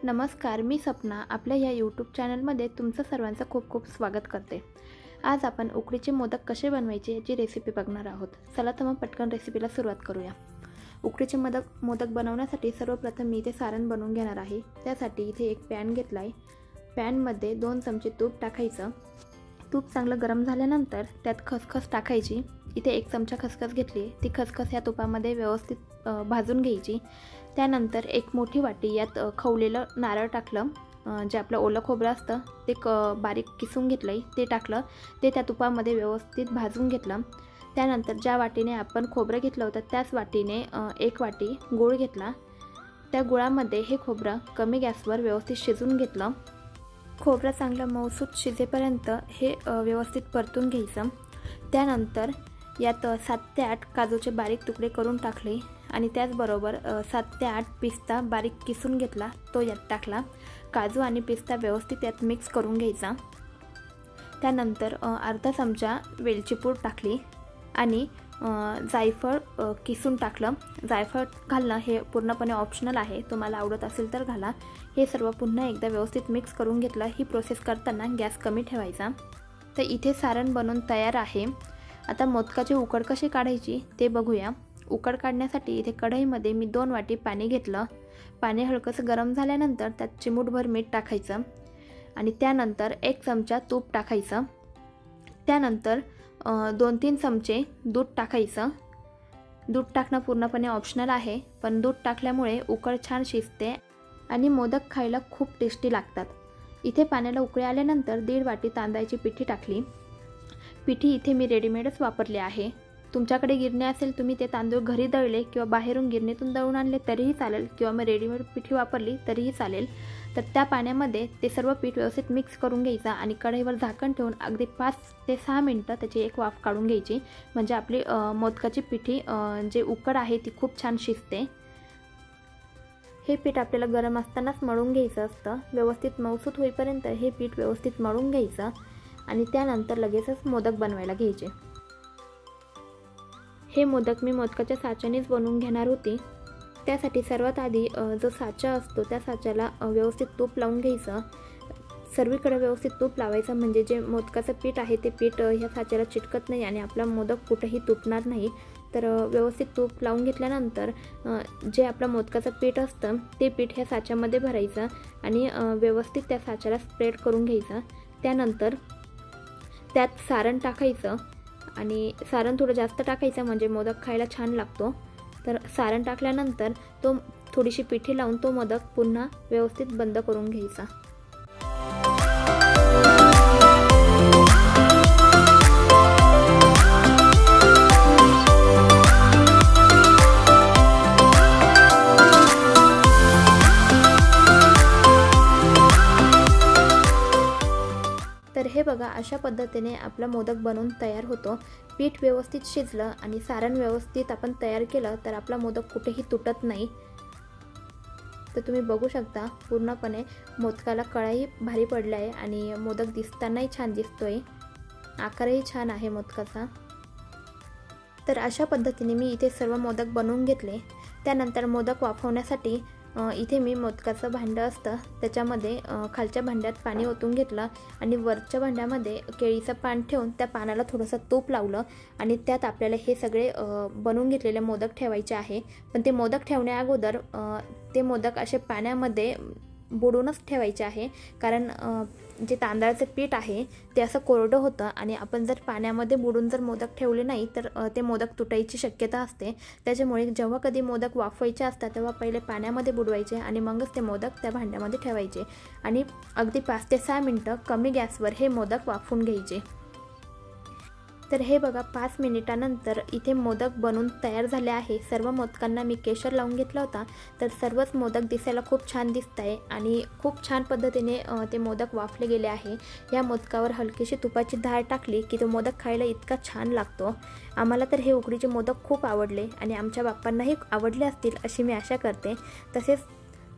नमस्कार, मी सपना आपल्या या यूट्यूब चॅनलमध्ये तुमचं सर्वांचं खूप खूप स्वागत करते। आज आपण उकडीचे मोदक कसे बनवायचे याची रेसिपी बघणार आहोत। चला तर मग पटकन रेसिपीला सुरुवात करूया। उकडीचे मोदक बनवण्यासाठी सर्वप्रथम मी इथे सारण बनवून घेणार आहे। त्यासाठी इथे एक पॅन घेतलाय। पॅनमध्ये 2 चमचे तूप टाकायचं। तूप चांगलं गरम झाल्यानंतर त्यात खसखस टाकायची। इथे 1 चमचा खसखस घेतली। ती खसखस या तुपामध्ये व्यवस्थित भाजून घ्यायची। त्यानंतर एक मोठी वाटी यात खवलेलं नारळ टाकलं। जे आपलं ओलं खोबरं असतं ते बारीक किसून घेतलंय ते टाकलं। ते त्या तुपामध्ये व्यवस्थित भाजून घेतलं। त्यानंतर ज्या वाटीने आपण खोबरं घेतलं होतं त्याच वाटीने 1 वाटी गूळ घेतला। त्या गुळामध्ये हे खोबरं कमी गॅसवर व्यवस्थित शिजवून घेतलं। खोबरं चांगलं मऊसूत शिजेपर्यंत हे व्यवस्थित परतून घ्यायचं। त्यानंतर यात 7 ते 8 काजूचे बारीक तुकडे करून टाकले आणि त्याचबरोबर 7 ते 8 पिस्ता बारीक किसून घेतला तो यात टाकला। काजू आणि पिस्ता व्यवस्थित यात मिक्स करून घ्यायचा। त्यानंतर अर्धा चमचा वेलची पूड टाकली आणि जायफळ किसून टाकलं। जायफळ घालणं हे पूर्णपणे ऑप्शनल आहे, तुम्हाला आवडत असेल तर घाला। हे सर्व पुन्हा एकदा व्यवस्थित मिक्स करून घेतलं। ही प्रोसेस करताना गॅस कमी ठेवायचा। तर इथे सारण बनवून तयार आहे। आता मोदकाची उकड कशी काढायची ते बघूया। उकड काढण्यासाठी इथे कढईमध्ये मी 2 वाटी पाणी घेतलं। पाणी हलकंसं गरम झाल्यानंतर त्यात चिमूटभर मीठ टाकायचं आणि त्यानंतर 1 चमचा तूप टाकायचं। त्यानंतर 2-3 चमचे दूध टाकायचं। दूध टाकणं पूर्णपणे ऑप्शनल आहे, पण दूध टाकल्यामुळे उकड छान शिजते आणि मोदक खायला खूप टेस्टी लागतात। इथे पाण्याला उकळी आल्यानंतर 1.5 वाटी तांदळाची पिठी टाकली। पिठी इथे मी रेडीमेडच वापरले आहे। तुमच्याकडे गिरणी असेल तुम्ही ते तांदूळ घरी दळले किंवा बाहेरून गिरणीतून दळून आणले तरीही चालेल, किंवा मग रेडीमेड पिठी वापरली तरीही चालेल। तर त्या पाण्यामध्ये ते सर्व पीठ व्यवस्थित मिक्स करून घ्यायचं आणि कढईवर झाकण ठेवून अगदी 5 ते 6 मिनिटं त्याची एक वाफ काढून घ्यायची। म्हणजे आपली मोदकाची पिठी जे उकड आहे ती खूप छान शिजते। हे पीठ आपल्याला गरम असतानाच मळून घ्यायचं असतं। व्यवस्थित मऊसूत होईपर्यंत हे पीठ व्यवस्थित मळून घ्यायचं आणि त्यानंतर लगेचच मोदक बनवायला घ्यायचे। हे मोदक मी मोदकाच्या साच्यानेच बनवून घेणार होते। त्यासाठी सर्वात आधी जो साचा असतो त्या साच्याला व्यवस्थित तूप लावून घ्यायचं। सर्वीकडे व्यवस्थित तूप लावायचं, म्हणजे जे मोदकाचं पीठ आहे ते पीठ ह्या साच्याला चिटकत नाही आणि आपला मोदक कुठेही तुटणार नाही। तर व्यवस्थित तूप लावून घेतल्यानंतर जे आपलं मोदकाचं पीठ असतं ते पीठ ह्या साच्यामध्ये भरायचं आणि व्यवस्थित त्या साच्याला स्प्रेड करून घ्यायचं। त्यानंतर त्यात सारण टाकायचं आणि सारण थोडं जास्त टाकायचं म्हणजे मोदक खायला छान लागतो। तर सारण टाकल्यानंतर तो थोडीशी पिठी लावून तो मोदक पुन्हा व्यवस्थित बंद करून घ्यायचा। तर हे बघा, अशा पद्धतीने आपला मोदक बनवून तयार होतो। पीठ व्यवस्थित शिजलं आणि सारण व्यवस्थित आपण तयार केलं तर आपला मोदक कुठेही तुटत नाही। तर तुम्ही बघू शकता पूर्णपणे मोदकाला कळाही भारी पडला आहे आणि मोदक दिसतानाही छान दिसतोय। आकारही छान आहे मोदकाचा। तर अशा पद्धतीने मी इथे सर्व मोदक बनवून घेतले। त्यानंतर मोदक वाफवण्यासाठी इथे मी मोदकाचं भांडं असतं त्याच्यामध्ये खालच्या भांड्यात पाणी ओतून घेतलं आणि वरच्या भांड्यामध्ये केळीचं पान ठेवून त्या पानाला थोडंसं तूप लावलं आणि त्यात आपल्याला हे सगळे बनवून घेतलेले मोदक ठेवायचे आहे। पण ते मोदक ठेवण्या अगोदर ते मोदक असे पाण्यामध्ये बुडूनच ठेवायचे आहे, कारण जे तांदळाचं पीठ आहे ते असं कोरडं होतं आणि आपण जर पाण्यामध्ये बुडून जर मोदक ठेवले नाही तर ते मोदक तुटायची शक्यता असते। त्याच्यामुळे जेव्हा कधी मोदक वाफवायचे असतात तेव्हा पहिले पाण्यामध्ये बुडवायचे आणि मगच ते मोदक त्या भांड्यामध्ये ठेवायचे आणि अगदी 5 ते 6 मिनिटं कमी गॅसवर हे मोदक वाफवून घ्यायचे। तर हे बघा, 5 मिनिटानंतर इथे मोदक बनवून तयार झाले आहे। सर्व मोदकांना मी केशर लावून घेतला होता, तर सर्वच मोदक दिसायला खूप छान दिसत आहे आणि खूप छान पद्धतीने ते मोदक वाफले गेले आहे। या मोदकावर हलकीशी तुपाची धार टाकली की तो मोदक खायला इतका छान लागतो। आम्हाला तर हे उकडीचे मोदक खूप आवडले आणि आमच्या बाप्पांनाही आवडले असतील अशी मी आशा करते। तसेच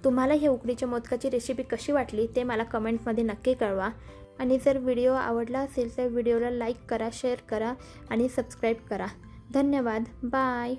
तुम्हाला हे उकडीच्या मोदकाची रेसिपी कशी वाटली ते मला कमेंटमध्ये नक्की कळवा आणि जर व्हिडिओ आवडला असेल तर व्हिडिओला लाईक करा, शेअर करा आणि सबस्क्राईब करा। धन्यवाद। बाय।